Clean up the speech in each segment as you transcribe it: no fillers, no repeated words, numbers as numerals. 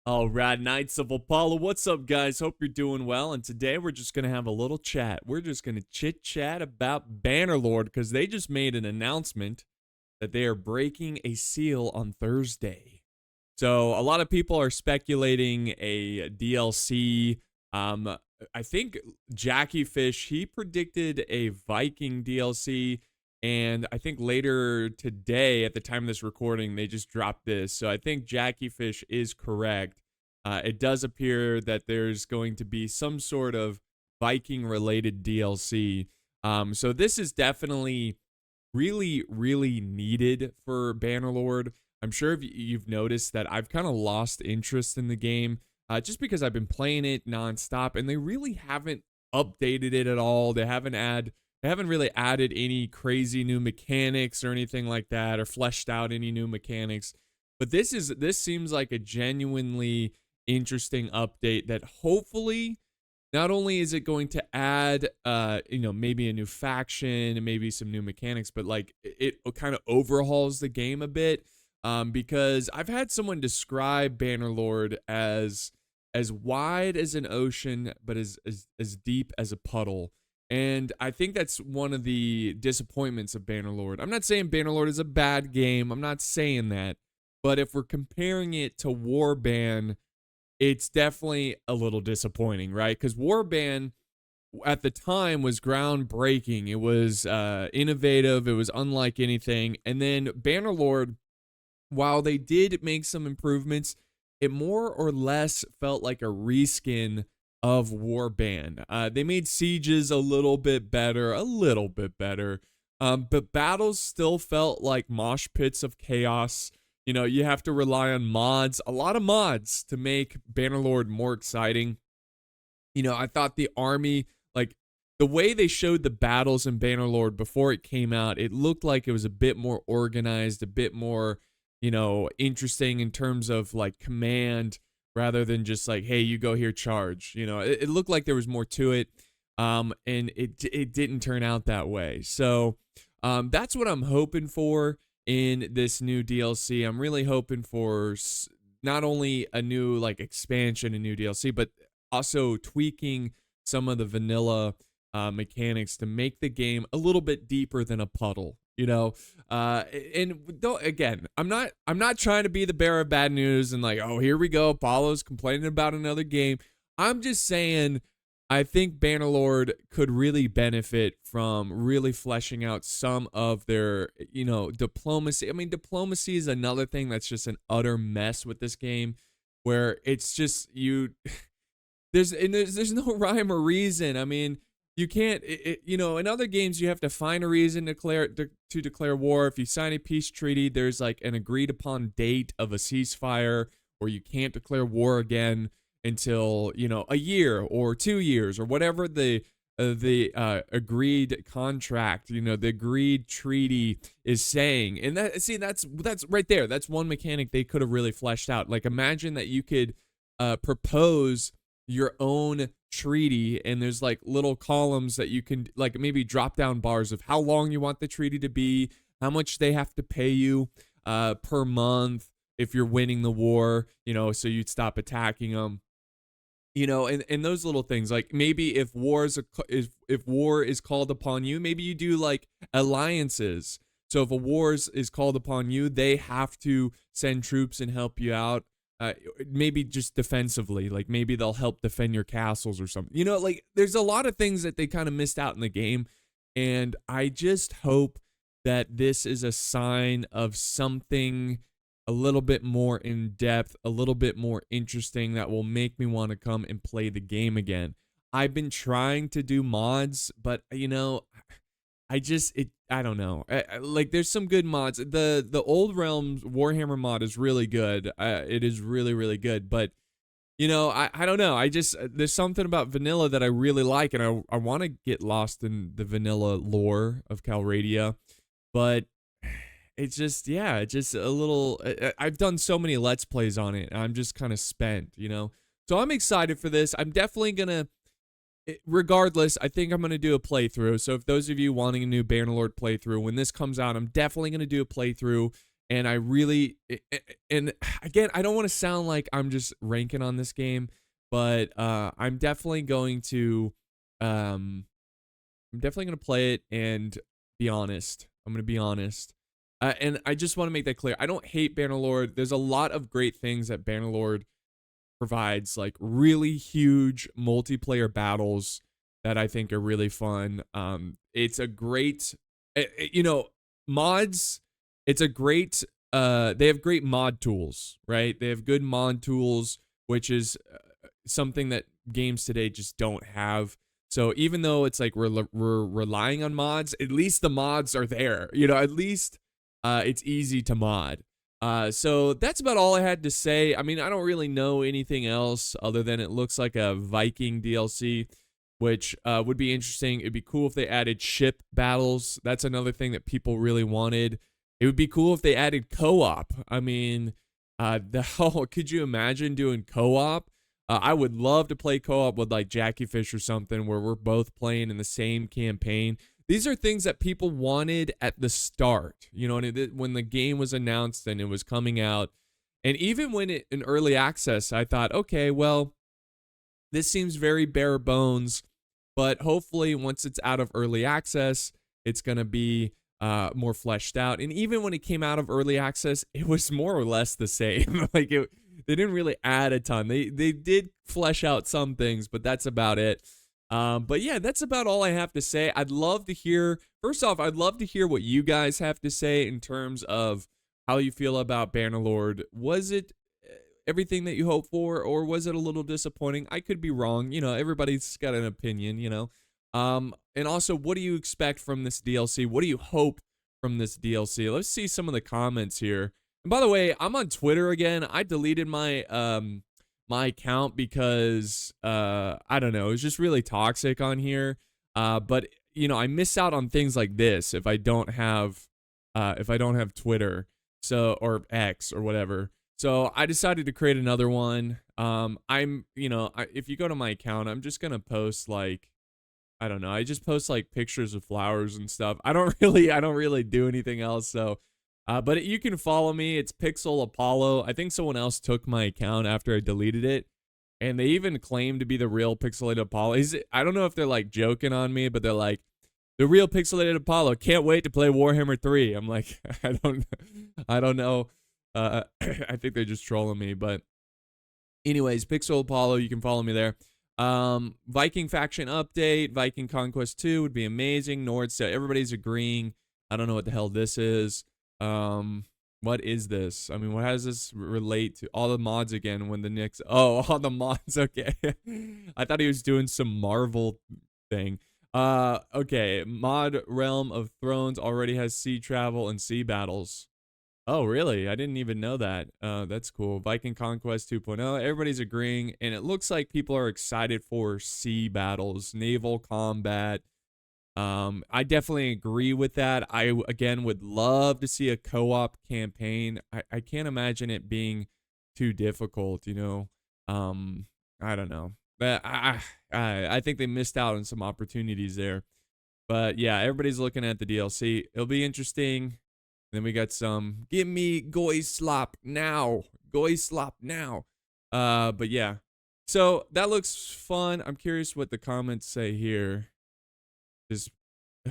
All right, Knights of Apollo, what's up, guys? Hope you're doing well. And today we're just going to have a little chat. We're just going to chit chat about Bannerlord because they just made an announcement that they are breaking a seal on Thursday. So a lot of people are speculating a DLC. I think Jackie Fish, he predicted a Viking DLC. And I think later today, at the time of this recording, they just dropped this. So I think Jackie Fish is correct. It does appear that there's going to be some sort of Viking related DLC. So this is definitely really, really needed for Bannerlord. I'm sure if you've noticed that I've kind of lost interest in the game just because I've been playing it nonstop, and they really haven't updated it at all. They haven't really added any crazy new mechanics or anything like that, or fleshed out any new mechanics. But this seems like a genuinely interesting update that hopefully not only is it going to add maybe a new faction and maybe some new mechanics, but like it kind of overhauls the game a bit. Because I've had someone describe Bannerlord as wide as an ocean, but as deep as a puddle. And I think that's one of the disappointments of Bannerlord. I'm not saying Bannerlord is a bad game. I'm not saying that. But if we're comparing it to Warband, it's definitely a little disappointing, right? Because Warband at the time was groundbreaking. It was innovative. It was unlike anything. And then Bannerlord, while they did make some improvements, it more or less felt like a reskin of Warband. They made sieges a little bit better, but battles still felt like mosh pits of chaos. You know, you have to rely on mods, a lot of mods, to make Bannerlord more exciting. You know, I thought the army, like the way they showed the battles in Bannerlord before it came out, it looked like it was a bit more organized, a bit more, interesting in terms of like command rather than just like, hey, you go here, charge. It looked like there was more to it, and it didn't turn out that way. So that's what I'm hoping for in this new DLC. I'm really hoping for not only a new like expansion, a new DLC, but also tweaking some of the vanilla mechanics to make the game a little bit deeper than a puddle. And don't, again, I'm not trying to be the bearer of bad news and like, oh, here we go, Apollo's complaining about another game. I'm just saying I think Bannerlord could really benefit from really fleshing out some of their, diplomacy. I mean, diplomacy is another thing that's just an utter mess with this game, where it's just there's no rhyme or reason. I mean, you can't, in other games, you have to find a reason to declare war. If you sign a peace treaty, there's like an agreed upon date of a ceasefire, or you can't declare war again until, a year or 2 years or whatever the agreed contract, the agreed treaty is saying. And that's right there. That's one mechanic they could have really fleshed out. Like, imagine that you could propose your own treaty, and there's like little columns that you can like maybe drop down bars of how long you want the treaty to be, how much they have to pay you per month if you're winning the war, so you'd stop attacking them. And those little things, like maybe if war is called upon you, maybe you do like alliances. So if a war is called upon you, they have to send troops and help you out. Maybe just defensively, like maybe they'll help defend your castles or something. Like there's a lot of things that they kind of missed out in the game, and I just hope that this is a sign of something a little bit more in depth, a little bit more interesting, that will make me want to come and play the game again. I've been trying to do mods, but I don't know. Like there's some good mods. The Old Realms Warhammer mod is really good. It is really, really good. But I don't know. There's something about vanilla that I really like, and I want to get lost in the vanilla lore of Calradia. But it's just a little. I've done so many Let's Plays on it, and I'm just kind of spent. So I'm excited for this. I'm definitely gonna. Regardless, I think I'm going to do a playthrough. So if those of you wanting a new Bannerlord playthrough, when this comes out, I'm definitely going to do a playthrough. And I really, and again, I don't want to sound like I'm just ranking on this game, but I'm definitely going to, um, I'm definitely going to play it and be honest. I'm going to be honest. And I just want to make that clear. I don't hate Bannerlord. There's a lot of great things that Bannerlord provides, like really huge multiplayer battles that I think are really fun. It's a great, you know, mods. It's a great. They have great mod tools, right? They have good mod tools, which is something that games today just don't have. So even though it's like we're relying on mods, at least the mods are there. You know, at least it's easy to mod. So that's about all I had to say. I mean, I don't really know anything else other than it looks like a Viking DLC, which would be interesting. It'd be cool if they added ship battles. That's another thing that people really wanted. It would be cool if they added co-op. I mean, could you imagine doing co-op? I would love to play co-op with like Jackie Fish or something where we're both playing in the same campaign. These are things that people wanted at the start, you know, when the game was announced and it was coming out. And even when it in early access, I thought, okay, well, this seems very bare bones, but hopefully once it's out of early access, it's going to be more fleshed out. And even when it came out of early access, it was more or less the same. Like they didn't really add a ton. They did flesh out some things, but that's about it. But yeah, that's about all I have to say. I'd love to hear, first off, I'd love to hear what you guys have to say in terms of how you feel about Bannerlord. Was it everything that you hoped for, or was it a little disappointing? I could be wrong. You know, everybody's got an opinion, you know. And also, what do you expect from this DLC? What do you hope from this DLC? Let's see some of the comments here. And by the way, I'm on Twitter again. I deleted my my account because I don't know, it's just really toxic on here. But you know, I miss out on things like this if I don't have Twitter, so, or X or whatever. So I decided to create another one. I'm, you know, if you go to my account, I'm just gonna post like, I don't know. I just post like pictures of flowers and stuff. I don't really do anything else. So, but you can follow me. It's Pixel Apollo. I think someone else took my account after I deleted it, and they even claim to be the real Pixelated Apollo. I don't know if they're like joking on me, but they're like, the real Pixelated Apollo. Can't wait to play Warhammer 3. I'm like, I don't know. I think they're just trolling me, but anyways, Pixel Apollo, you can follow me there. Viking faction update, Viking Conquest 2 would be amazing. Nord, so everybody's agreeing. I don't know what the hell this is. What is this? I mean, what does this relate to? All the mods again when the Knicks. Oh, all the mods. Okay. I thought he was doing some Marvel thing. Okay. Mod Realm of Thrones already has sea travel and sea battles. Oh, really? I didn't even know that. That's cool. Viking Conquest 2.0. Everybody's agreeing, and it looks like people are excited for sea battles, naval combat. I definitely agree with that. I, again, would love to see a co-op campaign. I can't imagine it being too difficult, you know. I don't know. But I think they missed out on some opportunities there. But yeah, everybody's looking at the DLC. It'll be interesting. Then we got some, give me goy slop now. Goy slop now. But yeah. So that looks fun. I'm curious what the comments say here. Just,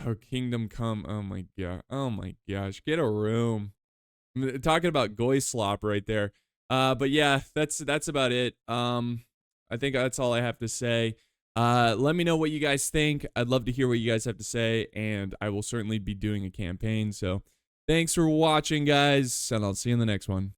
oh, Kingdom Come. Oh my god. Oh my gosh. Get a room. I'm talking about goy slop right there. But yeah, that's about it. I think that's all I have to say. Let me know what you guys think. I'd love to hear what you guys have to say, and I will certainly be doing a campaign. So thanks for watching, guys, and I'll see you in the next one.